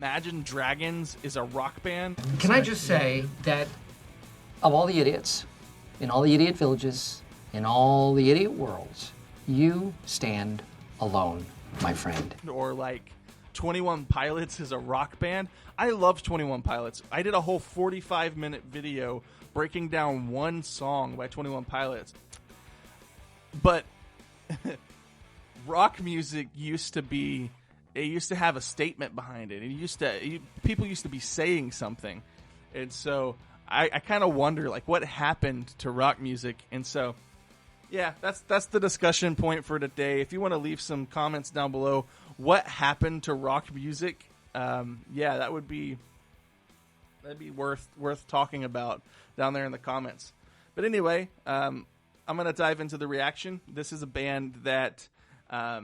Imagine Dragons is a rock band. Can I just say that of all the idiots, in all the idiot villages, in all the idiot worlds, you stand alone, my friend. Or like 21 Pilots is a rock band. I love 21 Pilots. I did a whole 45-minute video breaking down one song by 21 Pilots. But rock music used to be, it used to have a statement behind it. People used to be saying something. And so I kind of wonder, like, what happened to rock music? And so, yeah, that's the discussion point for today. If you want to leave some comments down below, what happened to rock music? Yeah, that'd be worth talking about down there in the comments. But anyway, I'm gonna dive into the reaction. This is a band that I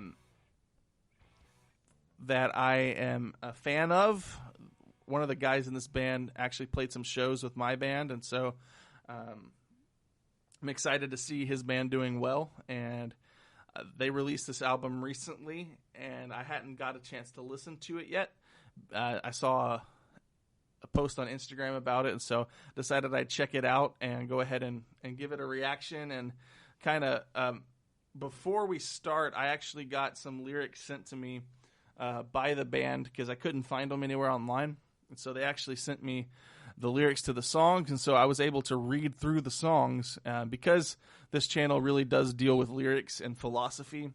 am a fan of. One of the guys in this band actually played some shows with my band, and so I'm excited to see his band doing well. And they released this album recently, and I hadn't got a chance to listen to it yet. I saw a post on Instagram about it, and so decided I'd check it out and go ahead and give it a reaction. And kind of before we start, I actually got some lyrics sent to me by the band because I couldn't find them anywhere online. And so they actually sent me the lyrics to the songs, and so I was able to read through the songs. Because this channel really does deal with lyrics and philosophy,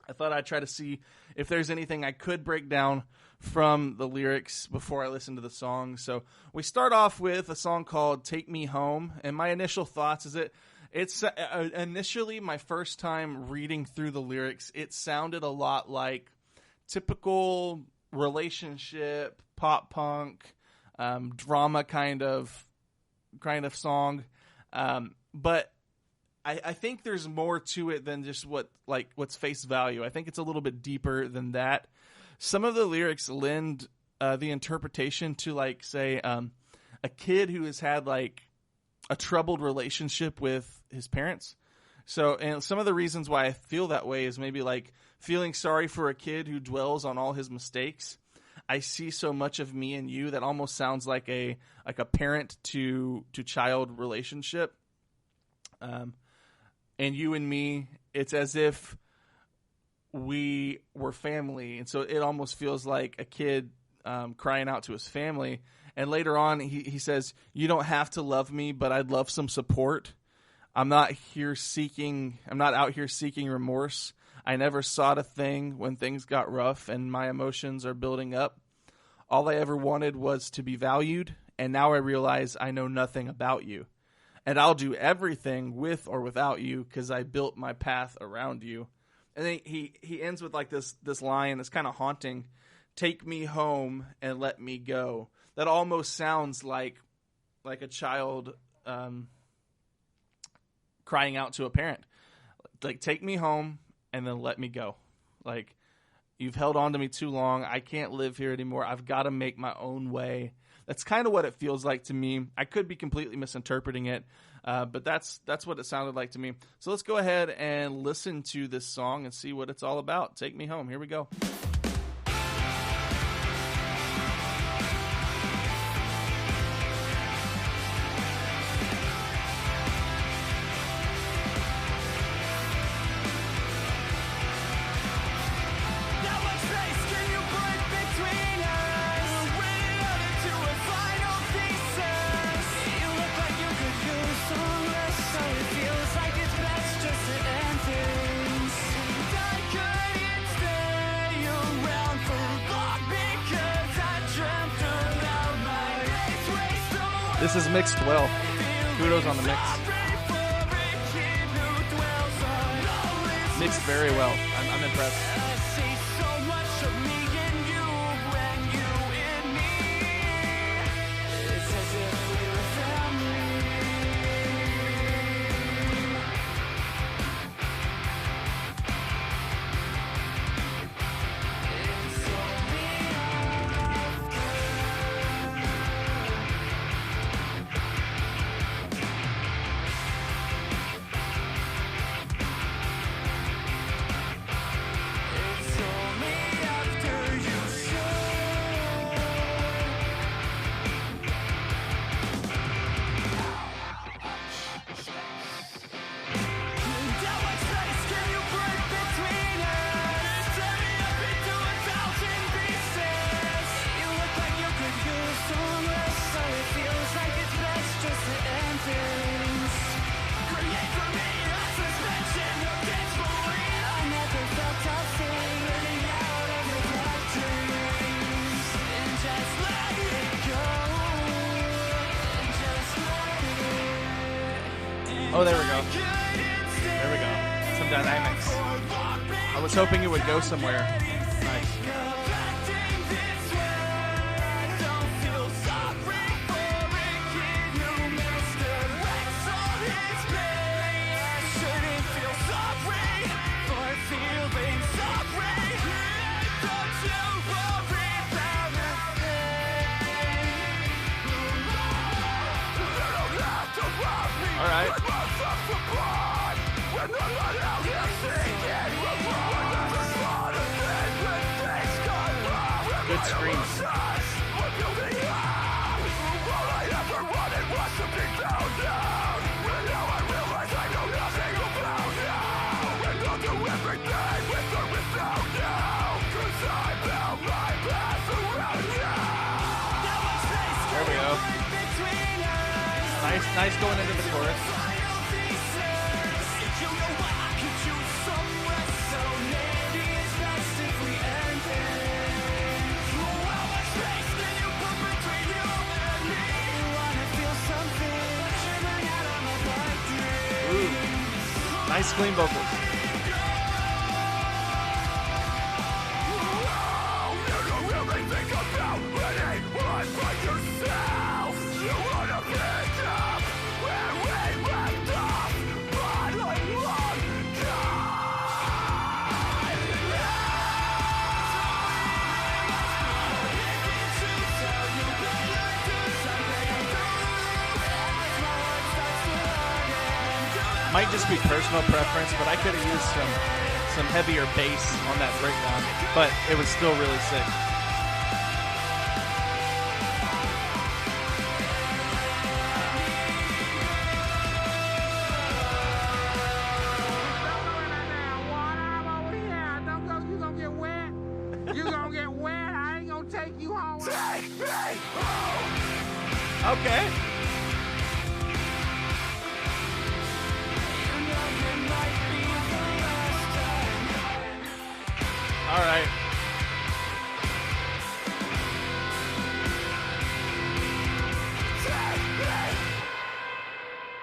I thought I'd try to see if there's anything I could break down from the lyrics before I listen to the song. So we start off with a song called Take Me Home, and my initial thoughts is it's initially my first time reading through the lyrics. It sounded a lot like typical relationship, pop punk, drama kind of song. But I think there's more to it than just what's face value. I think it's a little bit deeper than that. Some of the lyrics lend the interpretation to, like, say, a kid who has had like a troubled relationship with his parents. So, and some of the reasons why I feel that way is maybe like feeling sorry for a kid who dwells on all his mistakes. I see so much of me and you that almost sounds like a parent to child relationship. And you and me, it's as if we were family. And so it almost feels like a kid crying out to his family. And later on, he says, "You don't have to love me, but I'd love some support. I'm not out here seeking remorse. I never sought a thing when things got rough and my emotions are building up. All I ever wanted was to be valued, and now I realize I know nothing about you. And I'll do everything with or without you because I built my path around you." And then he ends with like this line that's kind of haunting. "Take me home and let me go." That almost sounds like a child crying out to a parent. Like, take me home and then let me go. Like, you've held on to me too long. I can't live here anymore. I've got to make my own way. That's kind of what it feels like to me. I could be completely misinterpreting it, but that's what it sounded like to me. So let's go ahead and listen to this song and see what it's all about. Take Me Home. Here we go. This is mixed well. Kudos on the mix. Mixed very well. I'm impressed. Oh, there we go. There we go. Some dynamics. I was hoping it would go somewhere. Nice. All right. Good screams. There we go. Nice going into the chorus. Ooh. Nice clean vocals. Might just be personal preference, but I could have used some heavier bass on that breakdown, but it was still really sick. Okay. All right.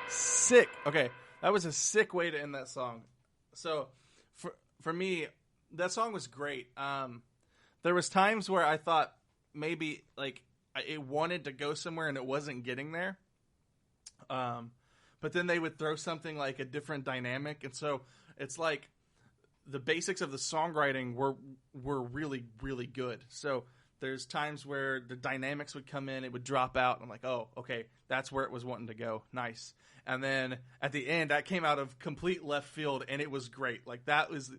Sick. Okay, that was a sick way to end that song. So, for me, that song was great. There was times where I thought maybe like it wanted to go somewhere and it wasn't getting there. But then they would throw something like a different dynamic, and so it's like the basics of the songwriting were really, really good. So there's times where the dynamics would come in, it would drop out. And I'm like, oh, okay, that's where it was wanting to go. Nice. And then at the end, that came out of complete left field, and it was great. Like that is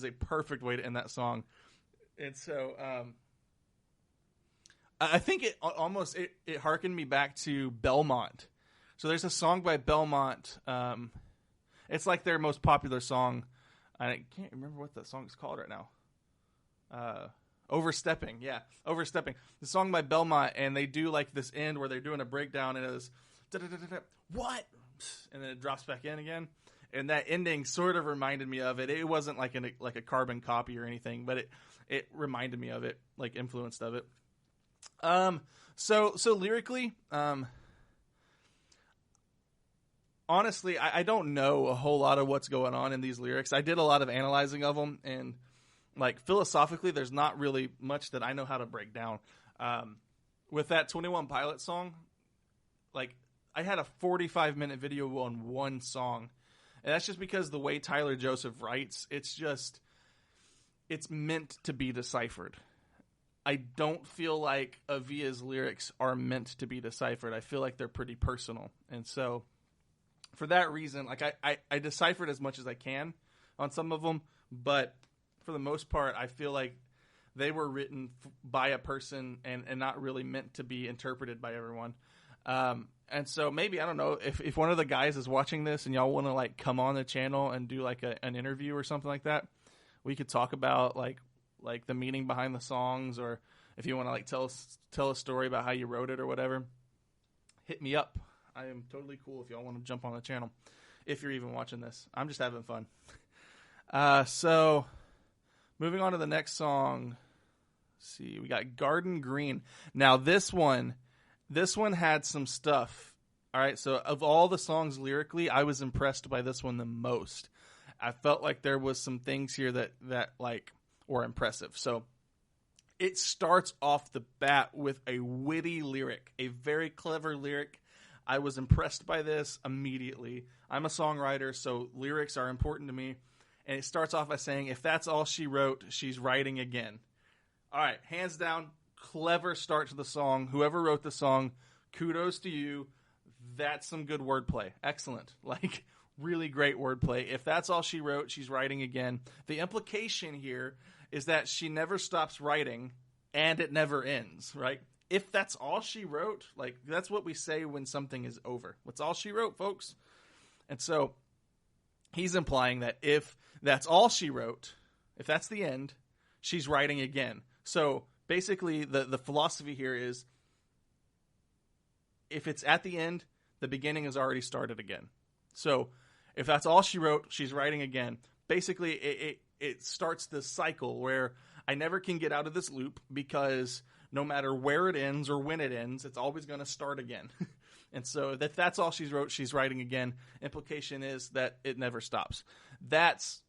a perfect way to end that song. And so I think it almost it harkened me back to Belmont. So there's a song by Belmont. It's like their most popular song. I can't remember what that song is called right now. Overstepping. Yeah, Overstepping. The song by Belmont, and they do like this end where they're doing a breakdown, and it is what? And then it drops back in again. And that ending sort of reminded me of it. It wasn't like a carbon copy or anything, but it reminded me of it, like influenced of it. So lyrically, honestly, I don't know a whole lot of what's going on in these lyrics. I did a lot of analyzing of them, and like philosophically, there's not really much that I know how to break down. With that 21 Pilots song, like I had a 45-minute video on one song, and that's just because the way Tyler Joseph writes, it's meant to be deciphered. I don't feel like Avea's lyrics are meant to be deciphered. I feel like they're pretty personal, and so for that reason, like I deciphered as much as I can on some of them, but for the most part, I feel like they were written by a person and not really meant to be interpreted by everyone. And so maybe, I don't know, if one of the guys is watching this and y'all want to like come on the channel and do like an interview or something like that, we could talk about like the meaning behind the songs, or if you want to like tell a story about how you wrote it or whatever, hit me up. I am totally cool if y'all want to jump on the channel, if you're even watching this. I'm just having fun. So moving on to the next song. Let's see, we got Garden Green. Now this one had some stuff All right, so of all the songs lyrically, I was impressed by this one the most. I felt like there was some things here that like were impressive. So it starts off the bat with a witty lyric, a very clever lyric. I was impressed by this immediately. I'm a songwriter, so lyrics are important to me. And it starts off by saying, if that's all she wrote, she's writing again. All right, hands down, clever start to the song. Whoever wrote the song, kudos to you. That's some good wordplay. Excellent. Like, really great wordplay. If that's all she wrote, she's writing again. The implication here is that she never stops writing and it never ends, right? If that's all she wrote, like, that's what we say when something is over. What's all she wrote, folks? And so he's implying that if that's all she wrote, if that's the end, she's writing again. So basically the philosophy here is if it's at the end, the beginning has already started again. So if that's all she wrote, she's writing again. Basically, it starts this cycle where I never can get out of this loop because no matter where it ends or when it ends, it's always going to start again. And so if that's all she's wrote, she's writing again. Implication is that it never stops. That's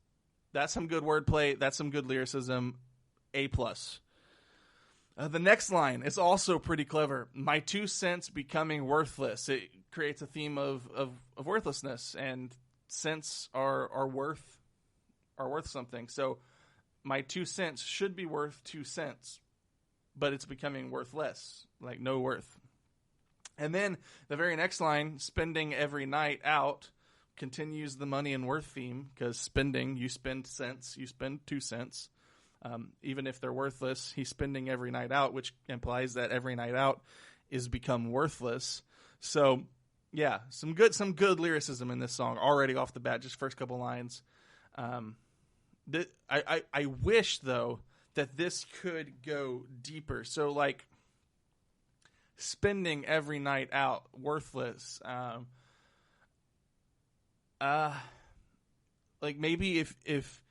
some good wordplay. That's some good lyricism. A+. The next line is also pretty clever. My 2 cents becoming worthless. It creates a theme of worthlessness, and cents are worth something. So my 2 cents should be worth 2 cents, but it's becoming worth less, like no worth. And then the very next line, spending every night out, continues the money and worth theme, because spending, you spend cents, you spend 2 cents. Even if they're worthless, he's spending every night out, which implies that every night out is become worthless. So, yeah, some good lyricism in this song already off the bat, just first couple lines. I wish, though, that this could go deeper. So, like, spending every night out, worthless. Like maybe if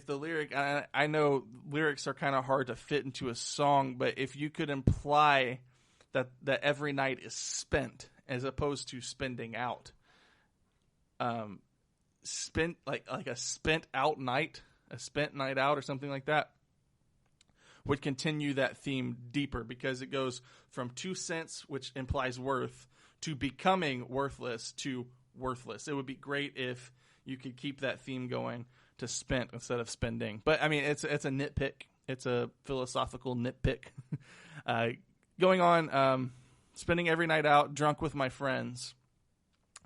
the lyric, I know lyrics are kind of hard to fit into a song, but if you could imply that every night is spent as opposed to spending out, spent like a spent out night, a spent night out or something like that, would continue that theme deeper, because it goes from 2 cents, which implies worth, to becoming worthless to worthless. It would be great if you could keep that theme going to spent instead of spending. But I mean, it's a nitpick. It's a philosophical nitpick. Going on, spending every night out, drunk with my friends,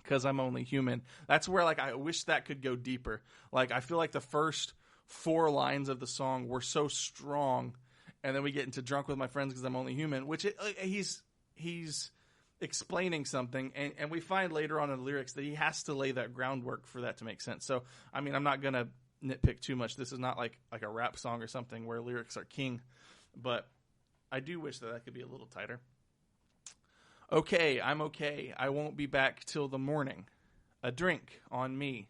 because I'm only human. That's where, like, I wish that could go deeper. Like, I feel like the first 4 lines of the song were so strong, and then we get into drunk with my friends because I'm only human, which he's explaining something, and we find later on in the lyrics that he has to lay that groundwork for that to make sense. So, I mean, I'm not going to nitpick too much. This is not like a rap song or something where lyrics are king, but I do wish that could be a little tighter. Okay, I'm okay. I won't be back till the morning. A drink on me.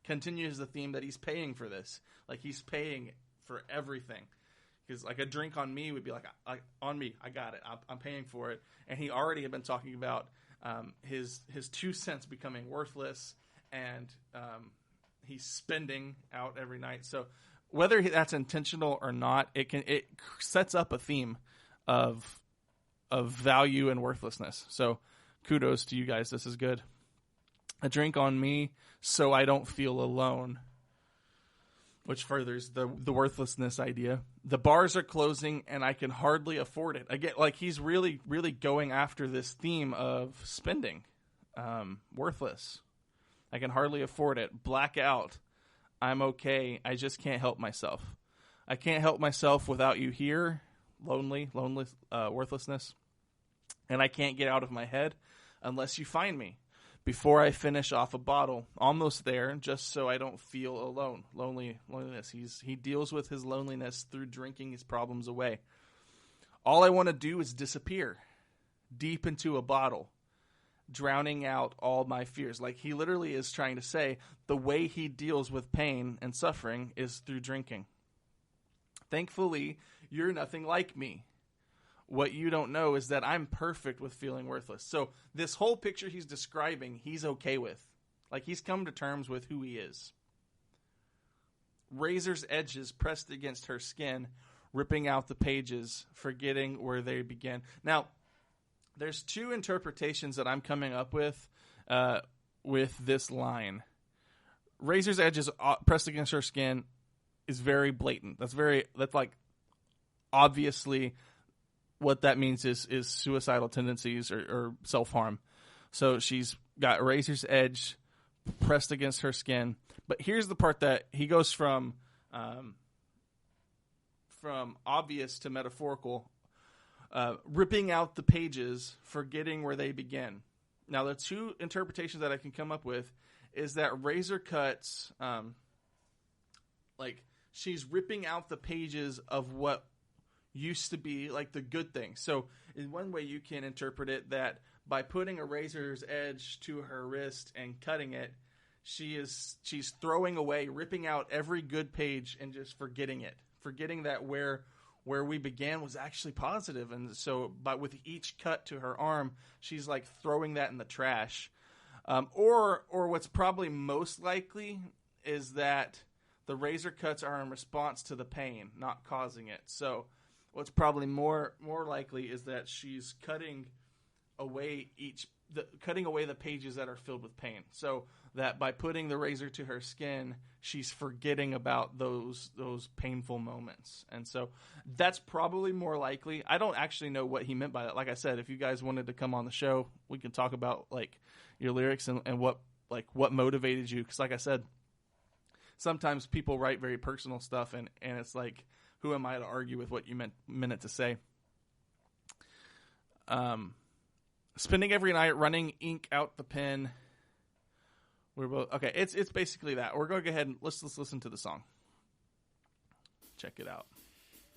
Continues the theme that he's paying for this. Like, he's paying for everything. Because, like, a drink on me would be like, on me, I got it. I'm paying for it. And he already had been talking about his 2 cents becoming worthless, and he's spending out every night. So whether that's intentional or not, it sets up a theme of value and worthlessness. So kudos to you guys. This is good. A drink on me so I don't feel alone, which furthers the worthlessness idea. The bars are closing and I can hardly afford it. Again, like, he's really, really going after this theme of spending. Worthless. I can hardly afford it. Blackout. I'm okay. I just can't help myself. I can't help myself without you here. Lonely, worthlessness. And I can't get out of my head unless you find me. Before I finish off a bottle, almost there, just so I don't feel alone. Loneliness. He deals with his loneliness through drinking his problems away. All I want to do is disappear deep into a bottle, drowning out all my fears. Like, he literally is trying to say the way he deals with pain and suffering is through drinking. Thankfully, you're nothing like me. what you don't know is that I'm perfect with feeling worthless. So this whole picture he's describing, he's okay with. Like, he's come to terms with who he is. Razor's edges pressed against her skin, ripping out the pages, forgetting where they began. Now, there's two interpretations that I'm coming up with this line. Razor's edges pressed against her skin is very blatant. That's like obviously what that means is suicidal tendencies or self-harm. So she's got razor's edge pressed against her skin. But here's the part that he goes from obvious to metaphorical, ripping out the pages, forgetting where they begin. Now, the two interpretations that I can come up with is that razor cuts, like she's ripping out the pages of what used to be like the good thing. So in one way you can interpret it that by putting a razor's edge to her wrist and cutting it, she's throwing away, ripping out every good page and just forgetting it, forgetting that where we began was actually positive. And so with each cut to her arm, she's like throwing that in the trash. Or what's probably most likely is that the razor cuts are in response to the pain, not causing it. So what's probably more likely is that she's cutting away the pages that are filled with pain. So that by putting the razor to her skin, she's forgetting about those painful moments. And so that's probably more likely. I don't actually know what he meant by that. Like I said, if you guys wanted to come on the show, we can talk about like your lyrics and what motivated you. Because like I said, sometimes people write very personal stuff and it's like, who am I to argue with what you meant it to say? Spending every night, running ink out the pen. We're both okay. It's basically that. We're going to go ahead and let's listen to the song. Check it out.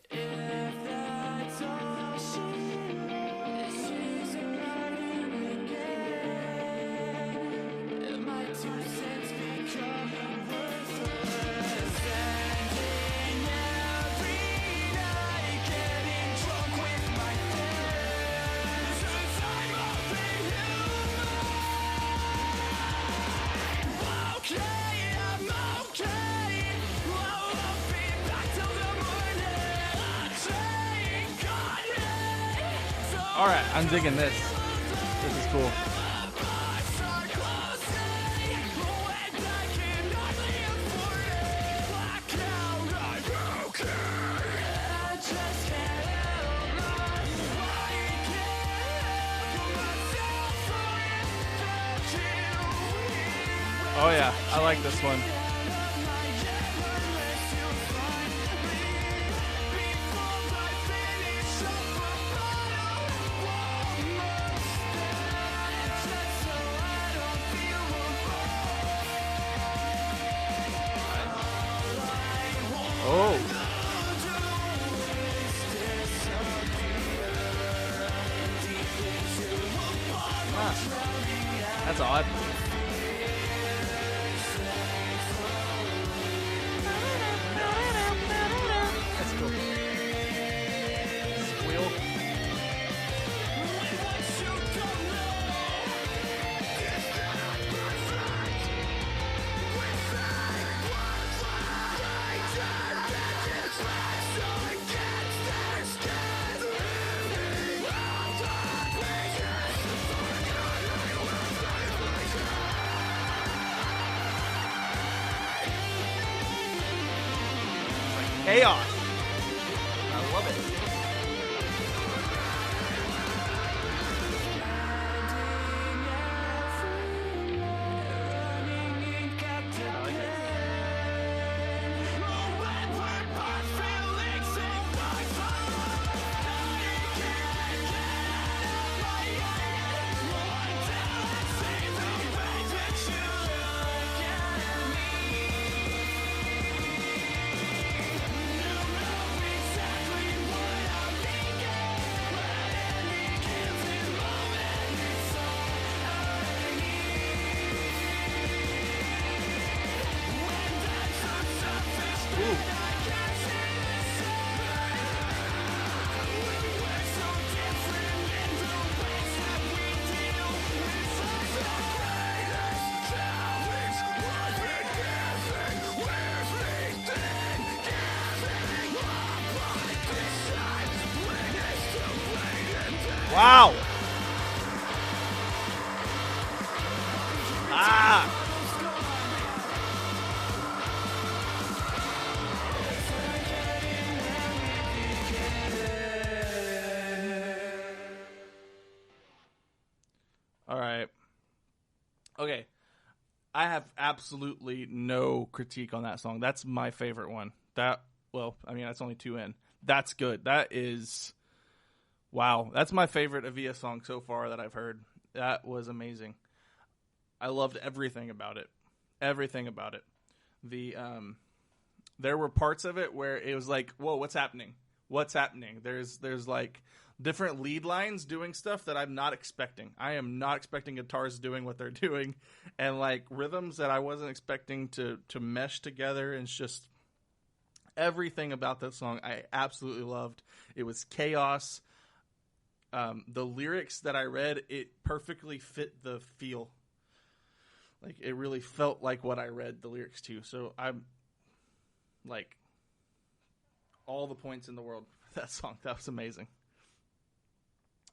If that's all she's running again, my 2 cents become worthless. Spending every night getting drunk with my friends, 'cause I'm only human. Okay, I'm okay. I'll be back till the morning. Thank God. All right, I'm digging this. This is cool. Oh yeah, I like this one. Oh. Ah, that's odd. That's cool. Squeal. Chaos. I love it. Wow. Ah. All right. Okay. I have absolutely no critique on that song. That's my favorite one. That's only 2 in. That's good. That is, wow. That's my favorite Avea song so far that I've heard. That was amazing. I loved everything about it. Everything about it. There were parts of it where it was like, whoa, what's happening? What's happening? There's like different lead lines doing stuff that I'm not expecting. I am not expecting guitars doing what they're doing, and like rhythms that I wasn't expecting to mesh together. And it's just everything about that song I absolutely loved. It was chaos. The lyrics that I read, it perfectly fit the feel. Like it really felt like what I read the lyrics to. So I'm like all the points in the world for that song. That was amazing.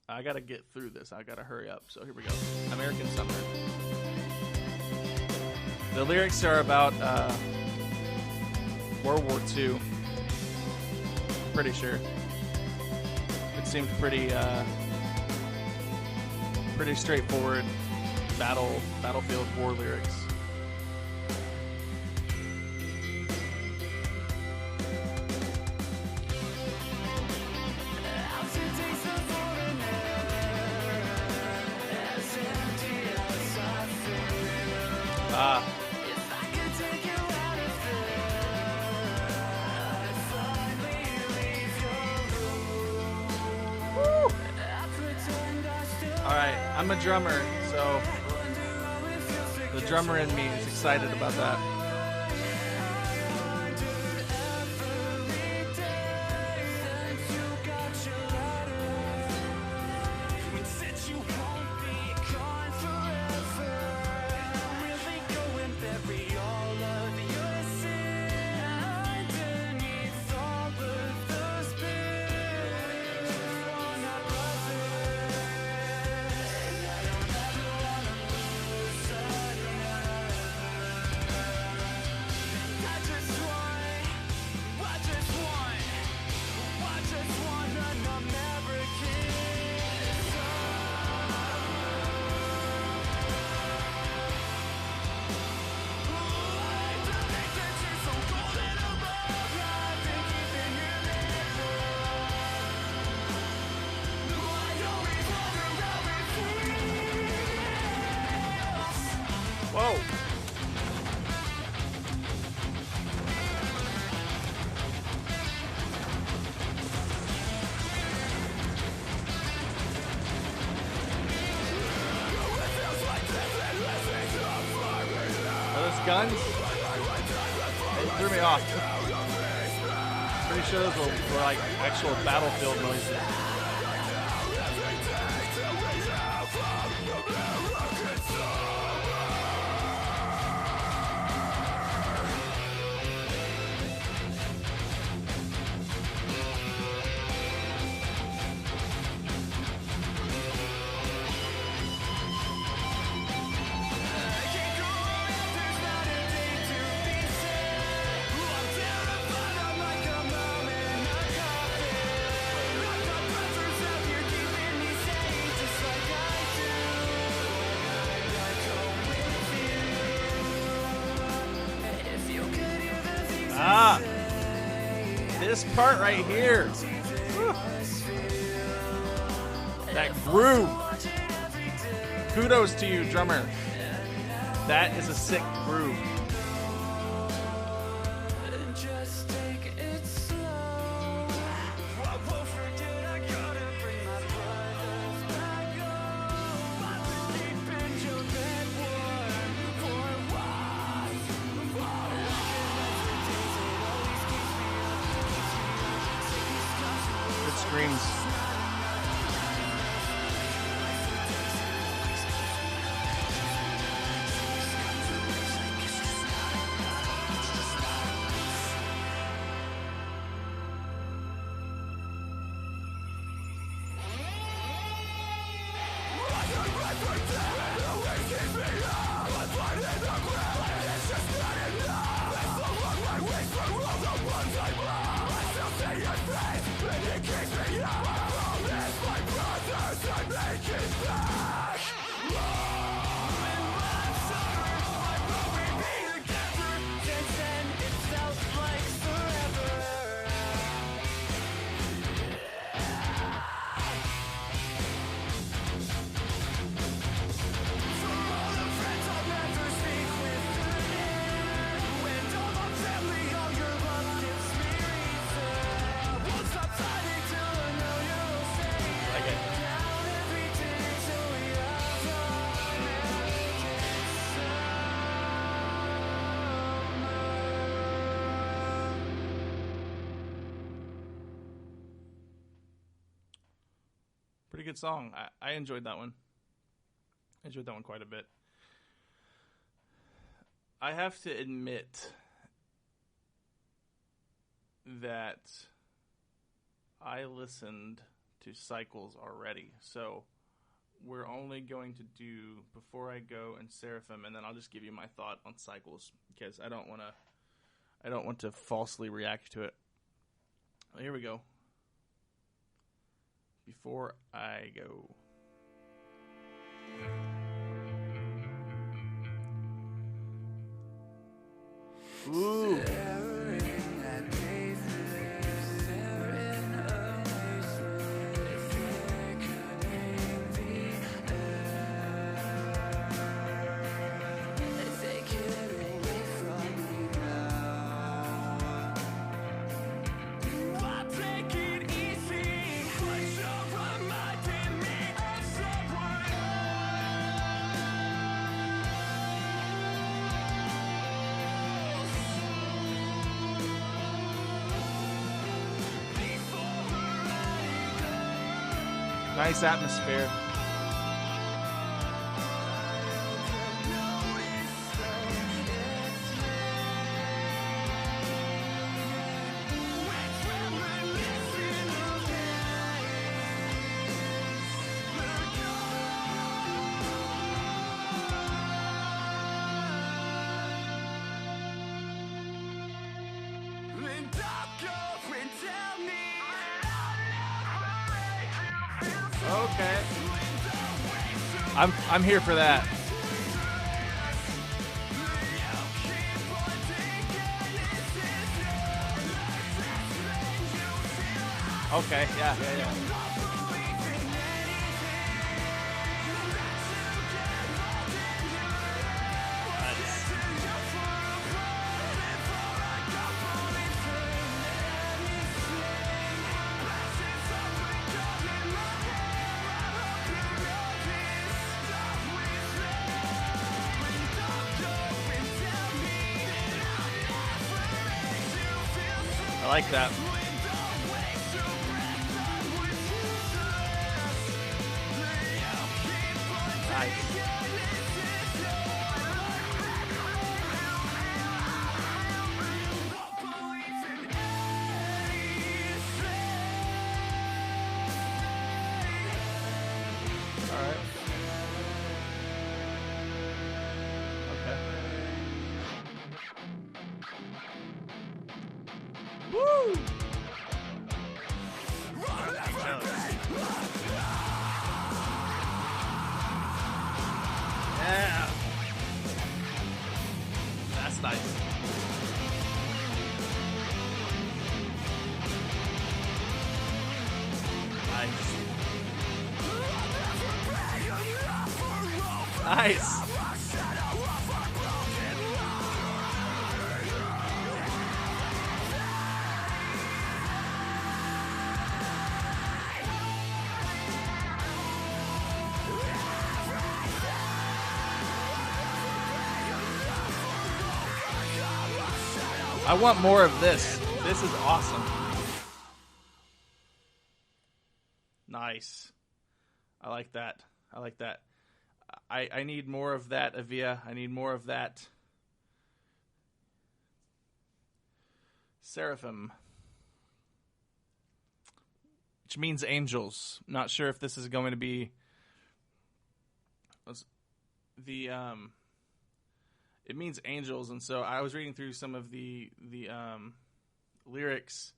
I gotta get through this. I gotta hurry up. So here we go. American Summer. The lyrics are about World War II. Pretty sure. It seemed pretty straightforward battlefield war lyrics. Alright, I'm a drummer, so the drummer in me is excited about that. Whoa. Are those guns? They threw me off. Pretty sure those were like actual battlefield noises. This part right here. Whew. That groove. Kudos to you, drummer. That is a sick groove. Screams. pretty good song. I enjoyed that one. I enjoyed that one quite a bit. I have to admit that I listened to Cycles already, so we're only going to do Before I Go and Seraphim, and then I'll just give you my thought on Cycles because I don't want to falsely react to it. Well, here we go. Before I Go. Ooh. Nice atmosphere. Okay. I'm here for that. Okay, yeah. I like that. Nice. All right. Okay. Woo! Yeah. That's nice. Nice. I want more of this. This is awesome. Nice. I like that. I like that. I need more of that, Avea. I need more of that. Seraphim. Which means angels. Not sure if this is going to be the it means angels, and so I was reading through some of the lyrics,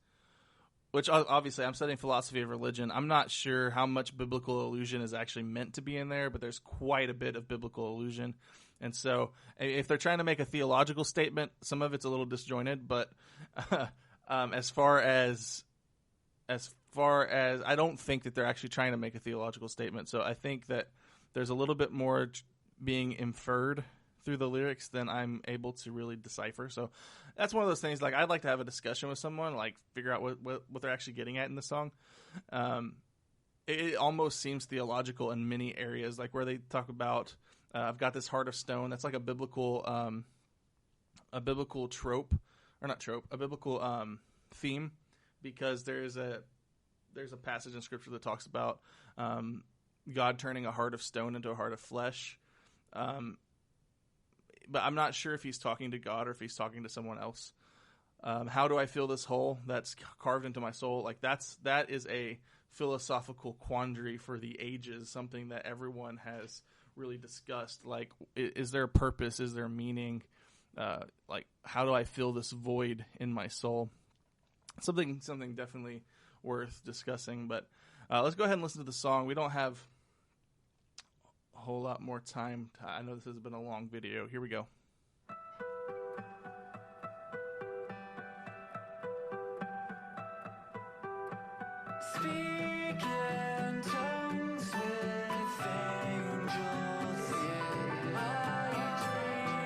which obviously I'm studying philosophy of religion. I'm not sure how much biblical allusion is actually meant to be in there, but there's quite a bit of biblical allusion. And so if they're trying to make a theological statement, some of it's a little disjointed, but as far as I don't think that they're actually trying to make a theological statement. So I think that there's a little bit more being inferred through the lyrics than I'm able to really decipher. So that's one of those things, like, I'd like to have a discussion with someone, like figure out what they're actually getting at in the song. It almost seems theological in many areas, like where they talk about, I've got this heart of stone. That's like a biblical trope, or not trope, a biblical theme, because there's there's a passage in Scripture that talks about God turning a heart of stone into a heart of flesh. But I'm not sure if he's talking to God or if he's talking to someone else. How do I fill this hole that's carved into my soul? Like that is a philosophical quandary for the ages, something that everyone has really discussed. Like, is there a purpose? Is there meaning? Like, how do I fill this void in my soul? Something definitely worth discussing. But let's go ahead and listen to the song. We don't have a whole lot more time. I know this has been a long video. Here we go. Speak in tongues with angels in my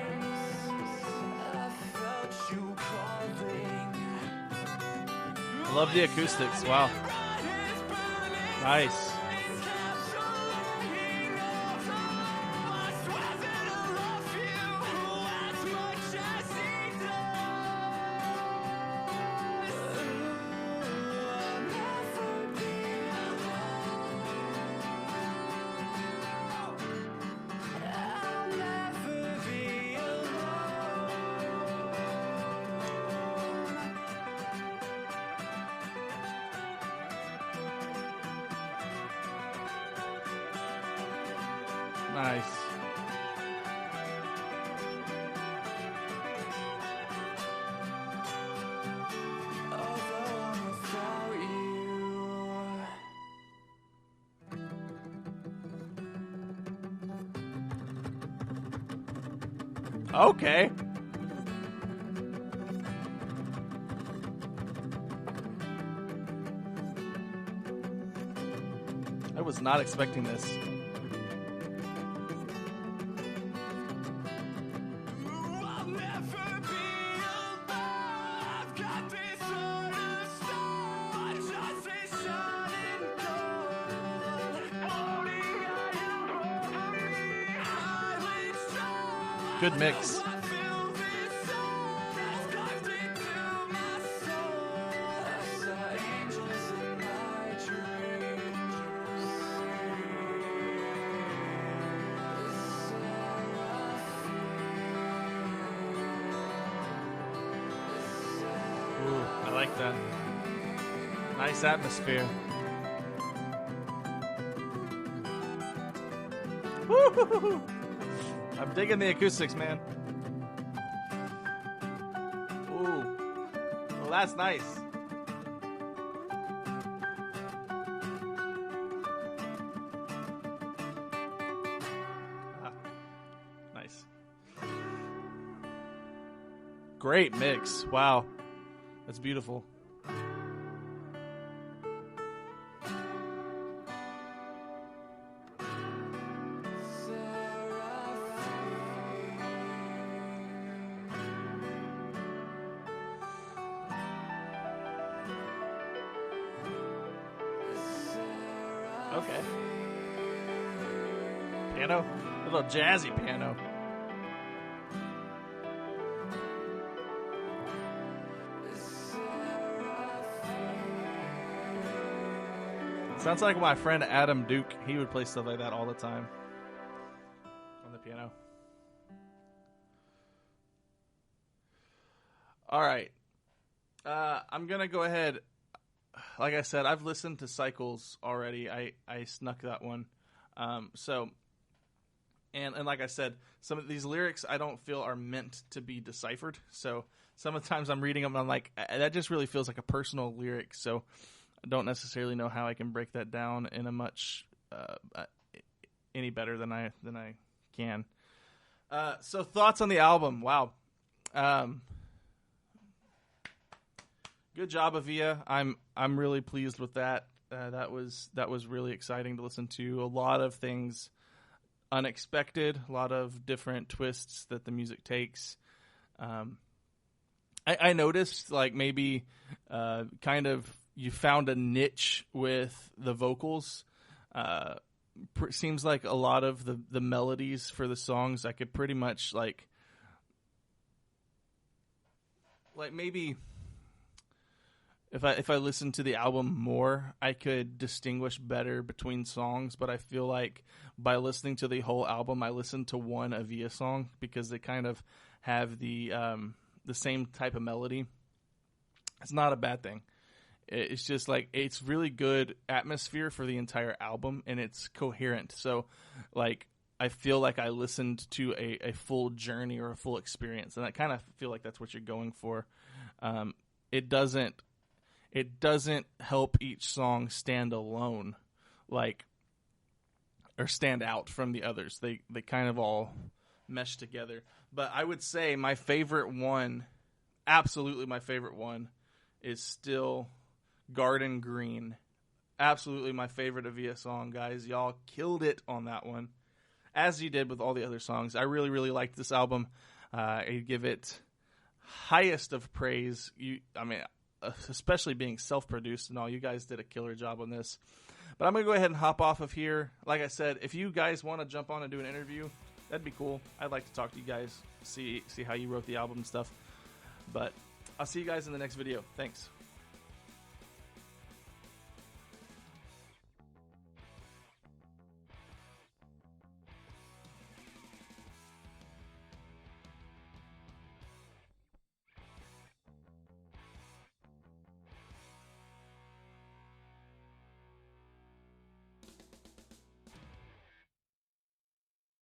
dreams. I felt you calling. I love the acoustics. Wow. Nice. Nice. Okay. I was not expecting this. Good mix. Ooh, I like that. Nice atmosphere. Woo-hoo-hoo-hoo. I'm digging the acoustics, man. Ooh. Well, that's nice. Ah, nice. Great mix. Wow. That's beautiful. Okay. Piano? A little jazzy piano. Sounds like my friend Adam Duke. He would play stuff like that all the time on the piano. All right. I'm going to go ahead. Like I said, I've listened to Cycles already. I snuck that one. And like I said, some of these lyrics I don't feel are meant to be deciphered. So some of the times I'm reading them and I'm like, that just really feels like a personal lyric. So I don't necessarily know how I can break that down in a much any better than I can. So thoughts on the album? Wow. Good job, Avea. I'm really pleased with that. That was really exciting to listen to. A lot of things unexpected, a lot of different twists that the music takes. I noticed like maybe kind of you found a niche with the vocals. Seems like a lot of the melodies for the songs I could pretty much like maybe if I listened to the album more, I could distinguish better between songs. But I feel like by listening to the whole album, I listened to one Avea song because they kind of have the same type of melody. It's not a bad thing. It's just like it's really good atmosphere for the entire album, and it's coherent. So, like, I feel like I listened to a full journey or a full experience, and I kind of feel like that's what you're going for. It doesn't help each song stand alone, like, or stand out from the others. They kind of all mesh together. But I would say my favorite one, absolutely my favorite one, is still Garden Green. Absolutely my favorite Avea song, guys. Y'all killed it on that one, as you did with all the other songs. I really, really liked this album. I give it highest of praise. Especially being self-produced and all. You guys did a killer job on this. But I'm going to go ahead and hop off of here. Like I said, if you guys want to jump on and do an interview, that'd be cool. I'd like to talk to you guys, see how you wrote the album and stuff. But I'll see you guys in the next video. Thanks.